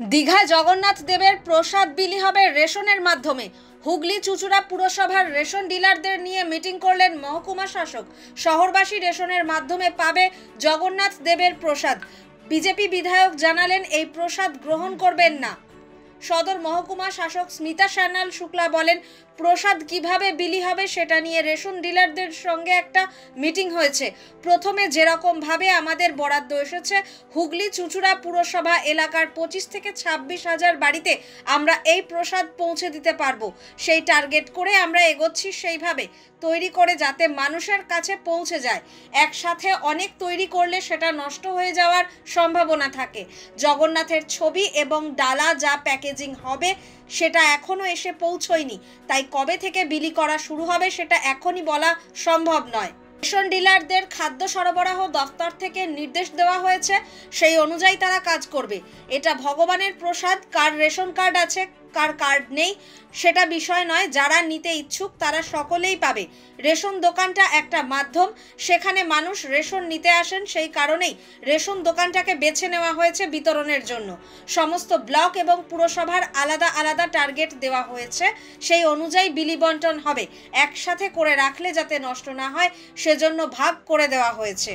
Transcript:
দীঘায় জগন্নাথ দেবের প্রসাদ বিলি হবে রেশনের মাধ্যমে। হুগলি চুঁচুড়া পুরসভার রেশন ডিলারদের নিয়ে মিটিং করলেন মহকুমা শাসক। শহরবাসী রেশনের মাধ্যমে পাবে জগন্নাথ দেবের প্রসাদ। বিজেপি বিধায়ক জানালেন এই প্রসাদ গ্রহণ করবেন না। সদর মহকুমা শাসক স্মিতা সান্যাল শুক্লা বলেন, প্রসাদ কিভাবে বিলি হবে সেটা নিয়ে রেশন ডিলারদের সঙ্গে একটা মিটিং হয়েছে। প্রথমে যেরকম ভাবে আমাদের বরাদ্দ এসেছে, হুগলি চুঁচুড়া পুরসভা এলাকার 25 থেকে 26 হাজার বাড়িতে আমরা এই প্রসাদ পৌঁছে দিতে পারবো। সেই টার্গেট করে আমরা এগোচ্ছি, সেইভাবে তৈরি করে যাতে মানুষের কাছে পৌঁছে যায়। একসাথে অনেক তৈরি করলে সেটা নষ্ট হয়ে যাওয়ার সম্ভাবনা থাকে। জগন্নাথের ছবি এবং ডালা যা প্যাকেজিং হবে সেটা এখনো এসে পৌঁছয়নি, তাই কবে থেকে বিলি করা শুরু হবে সেটা এখনই বলা সম্ভব নয়। রেশন ডিলারদের খাদ্য সরবরাহ দফতর থেকে নির্দেশ দেওয়া হয়েছে, সেই অনুযায়ী তারা কাজ করবে। এটা ভগবানের প্রসাদ, কার রেশন কার্ড আছে কার কার্ড নেই সেটা বিষয় নয়, যারা নিতে ইচ্ছুক তারা সকলেই পাবে। রেশন দোকানটা একটা মাধ্যম, সেখানে মানুষ রেশন নিতে আসেন, সেই কারণেই রেশন দোকানটাকে বেছে নেওয়া হয়েছে বিতরণের জন্য। সমস্ত ব্লক এবং পুরসভার আলাদা আলাদা টার্গেট দেওয়া হয়েছে, সেই অনুযায়ী বিলি বন্টন হবে। একসাথে করে রাখলে যাতে নষ্ট না হয় সেজন্য ভাগ করে দেওয়া হয়েছে।